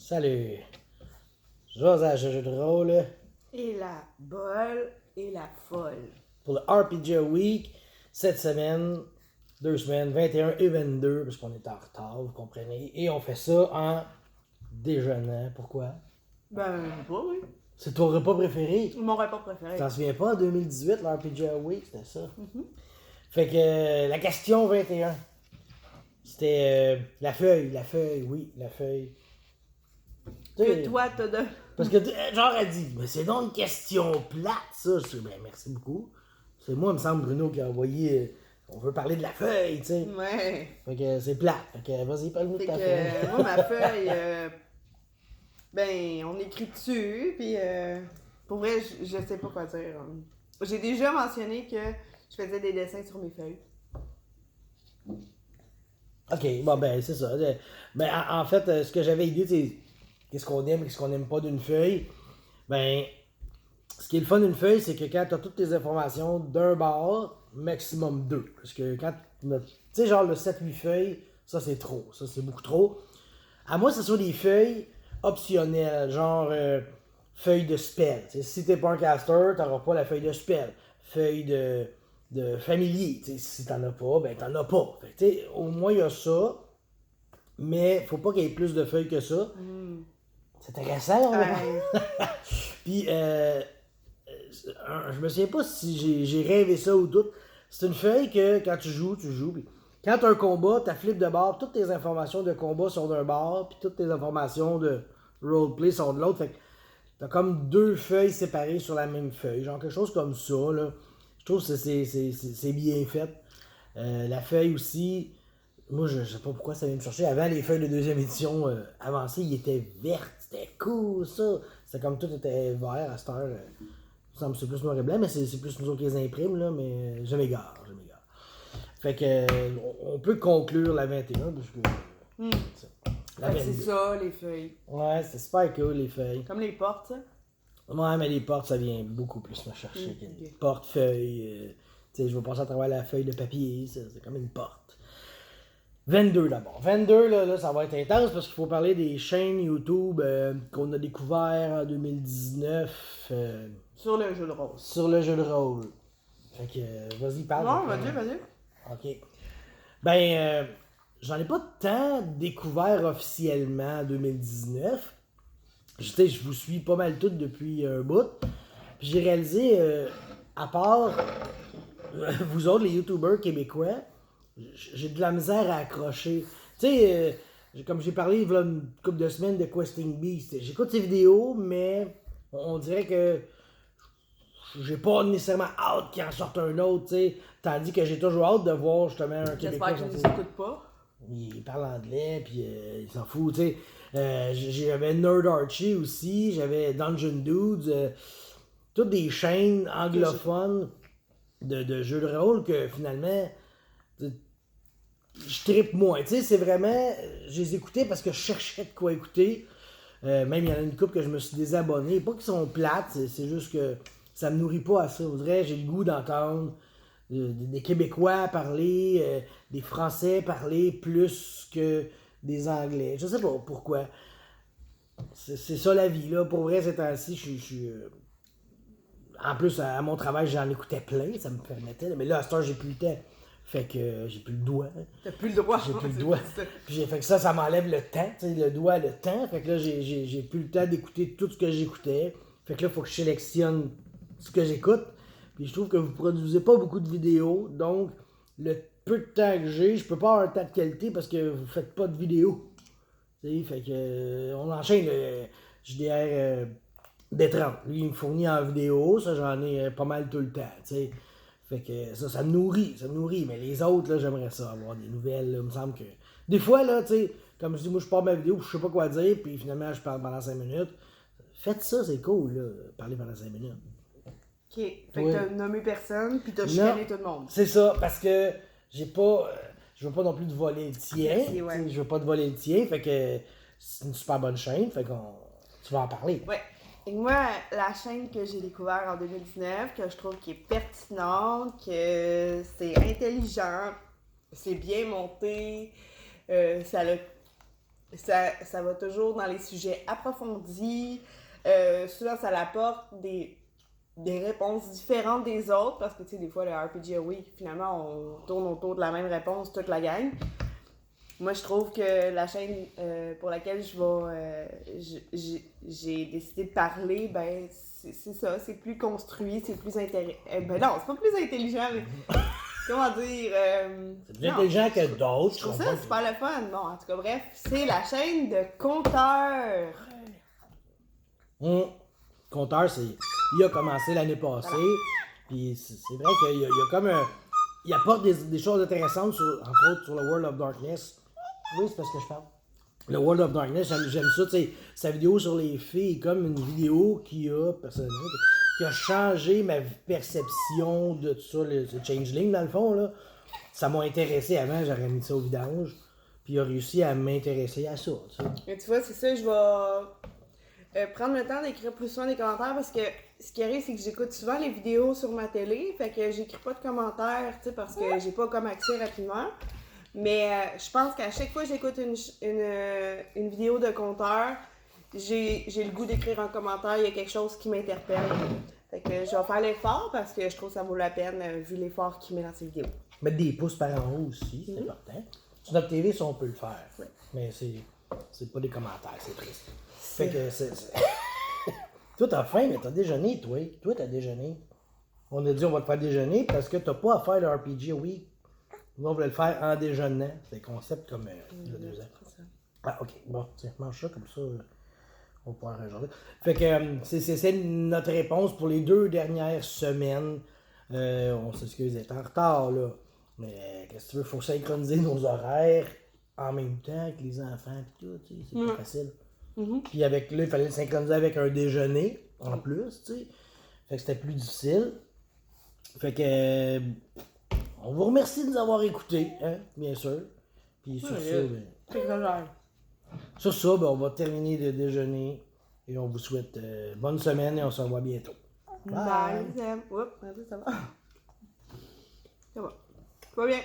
Salut! J'ose à jeu de rôle Et la bolle et la folle. pour le RPG Week cette semaine, 2 semaines, 21 et 22, parce qu'on est en retard, vous comprenez. Et on fait ça en déjeunant. Pourquoi? Ben, pas, oui. C'est ton repas préféré? Mon repas préféré. Tu t'en souviens pas, en 2018, le RPG Week, c'était ça. Fait que la question 21, c'était la feuille, oui, la feuille. Tu sais, Que toi, t'as de... Parce que, genre, elle dit, mais c'est donc une question plate, ça. Je dis, ben, merci beaucoup. C'est moi, il me semble, Bruno, qui a envoyé, on veut parler de la feuille, tu sais. Ouais. Fait que c'est plate. Fait que, vas-y, parle-nous de Fait ta que, feuille. moi, ma feuille, ben, on écrit dessus, puis pour vrai, je sais pas quoi dire. J'ai déjà mentionné que je faisais des dessins sur mes feuilles. Ok, bon, ben, c'est ça. Ben, en fait, ce que j'avais idée, c'est qu'est-ce qu'on aime et qu'est-ce qu'on n'aime pas d'une feuille. Ben, ce qui est le fun d'une feuille, c'est que quand tu as toutes tes informations d'un bord, maximum deux. Parce que quand tu sais, genre le 7-8 feuilles, ça c'est trop. Ça c'est beaucoup trop. À moins que ce soit des feuilles optionnelles, genre feuille de spell. T'sais, si t'es pas un caster, t'auras pas la feuille de spell. Feuille de familier. T'sais, si t'en as pas, ben t'en as pas. Fait que, t'sais, au moins il y a ça. Mais faut pas qu'il y ait plus de feuilles que ça. C'est intéressant, là. Ouais. Puis, je me souviens pas si j'ai rêvé ça ou tout. C'est une feuille que quand tu joues. Puis quand tu as un combat, tu flippes de bord, toutes tes informations de combat sont d'un bord, puis toutes tes informations de roleplay sont de l'autre. Fait que t'as comme deux feuilles séparées sur la même feuille. Genre quelque chose comme ça, là. Je trouve que c'est bien fait. La feuille aussi, moi je sais pas pourquoi ça vient me chercher. Avant les feuilles de deuxième édition avancées, ils étaient vertes. C'était cool ça. C'était comme tout était vert à cette heure. Il me semble que c'est plus noir et blanc, mais c'est plus nous autres qui les impriment, là, mais je m'égare. Fait que on peut conclure la 21 parce que. Ça. La Fait que c'est 22. ça, les feuilles. Ouais, c'était super cool les feuilles. Comme les portes, ça. Ouais, mais les portes, ça vient beaucoup plus me chercher qu'une ok. porte-feuille. Tu sais, je vais passer à travers la feuille de papier, c'est comme une porte. 22 d'abord. 22, là, ça va être intense parce qu'il faut parler des chaînes YouTube qu'on a découvert en 2019 Sur le jeu de rôle. sur le jeu de rôle. Fait que, vas-y, parle. Non, vas-y. Ok. Ben, j'en ai pas tant découvert officiellement en 2019. Je sais, je vous suis pas mal toutes depuis un bout. Puis j'ai réalisé, à part vous autres, les YouTubers québécois, j'ai de la misère à accrocher. Tu sais, comme j'ai parlé il y a une couple de semaines de Questing Beast, j'écoute ses vidéos, mais on dirait que j'ai pas nécessairement hâte qu'il en sorte un autre, tu sais. Tandis que j'ai toujours hâte de voir justement un Québécois J'espère qu'ils ne sortir. nous écoutent pas. Il parle anglais, puis il s'en fout, tu sais. J'avais Nerd Archie aussi, j'avais Dungeon Dudes, toutes des chaînes anglophones de jeux de rôle que finalement, je trippe moins. Tu sais, c'est vraiment, je les écoutais parce que je cherchais de quoi écouter. Même il y en a une couple que je me suis désabonné. Pas qu'ils sont plates, c'est juste que ça me nourrit pas assez. On dirait j'ai le goût d'entendre des Québécois parler, des Français parler plus que des Anglais. Je sais pas pourquoi. C'est ça la vie, là. Pour vrai, ces temps-ci, je suis. En plus, à mon travail, j'en écoutais plein, ça me permettait. Mais là, à cette heure, j'ai plus le temps. Fait que j'ai plus le doigt. T'as plus le droit. J'ai plus le C'est doigt. ça. Puis fait que ça m'enlève le temps, tu sais, le doigt, le temps. Fait que là, j'ai plus le temps d'écouter tout ce que j'écoutais. Fait que là, il faut que je sélectionne ce que j'écoute. Puis je trouve que vous produisez pas beaucoup de vidéos. Donc, le peu de temps que j'ai, je peux pas avoir un temps de qualité parce que vous faites pas de vidéos. Tu sais, fait que on enchaîne le JDR D30. Lui, il me fournit en vidéo. Ça, j'en ai pas mal tout le temps, tu sais. Fait que ça me nourrit. Mais les autres, là, j'aimerais ça, avoir des nouvelles, là. Il me semble que. Des fois, là, tu sais, comme je dis, moi, je pars ma vidéo, je sais pas quoi dire, puis finalement, je parle pendant 5 minutes. Faites ça, c'est cool, là, parler pendant 5 minutes. Ok. Fait Ouais. que t'as nommé personne, puis t'as Non. chicané tout le monde. C'est ça, parce que j'ai pas. Je veux pas non plus te voler le tien. Merci, ouais. Tu sais, je veux pas te voler le tien, fait que c'est une super bonne chaîne, fait qu'on. Tu vas en parler. Ouais. Et moi, la chaîne que j'ai découvert en 2019, que je trouve qui est pertinente, que c'est intelligent, c'est bien monté, ça a ça va toujours dans les sujets approfondis. Souvent, ça apporte des réponses différentes des autres parce que, tu sais, des fois, le RPG Week, finalement, on tourne autour de la même réponse toute la gang. Moi, je trouve que la chaîne pour laquelle j'ai décidé de parler, ben, c'est ça, c'est plus construit, c'est plus intéressant. Ben non, c'est pas plus intelligent, mais comment dire. C'est plus intelligent que d'autres. Je trouve ça super le fun. Bon, en tout cas, bref, c'est la chaîne de compteurs. Compteur, il a commencé l'année passée. Puis c'est vrai qu'il y a comme un. Il apporte des choses intéressantes, entre autres sur le World of Darkness. Oui, c'est parce que je parle. Le World of Darkness, j'aime ça. Tu sais, sa vidéo sur les filles est comme une vidéo personnellement, qui a changé ma perception de tout ça, le Changeling, dans le fond. Là. Ça m'a intéressé avant, j'aurais mis ça au vidange. Puis il a réussi à m'intéresser à ça. Tu sais. Et tu vois, c'est ça, je vais prendre le temps d'écrire plus souvent des commentaires parce que ce qui arrive, c'est que j'écoute souvent les vidéos sur ma télé, fait que j'écris pas de commentaires, tu sais, parce que j'ai pas comme accès rapidement. Mais je pense qu'à chaque fois que j'écoute une vidéo de compteur, j'ai le goût d'écrire un commentaire, il y a quelque chose qui m'interpelle. Fait que je vais faire l'effort parce que je trouve que ça vaut la peine vu l'effort qu'il met dans ses vidéos. Mettre des pouces par en haut aussi, c'est important. Sur notre TV, ça, on peut le faire. Ouais. Mais c'est pas des commentaires, c'est triste. Fait que c'est... Toi, t'as faim, mais t'as déjeuné, toi. Toi, t'as déjeuné. On a dit on va te faire déjeuner parce que t'as pas à faire le RPG Week. Nous, on voulait le faire en déjeunant. C'est un concept comme il y a 2 ans. Ah, ok. Bon, tiens, mange ça comme ça. On va pouvoir rejoindre. Fait que c'est notre réponse pour les 2 dernières semaines. On s'excuse d'être en retard, là. Mais qu'est-ce que tu veux, faut synchroniser nos horaires en même temps que les enfants et tout, tu sais, c'est pas facile. Puis avec là, il fallait le synchroniser avec un déjeuner en plus, tu sais. Fait que c'était plus difficile. Fait que on vous remercie de nous avoir écoutés, hein, bien sûr. Puis sur ça, ben, on va terminer de déjeuner et on vous souhaite bonne semaine et on se revoit bientôt. Bye. Oups, ça va. Ça va. Ça va bien.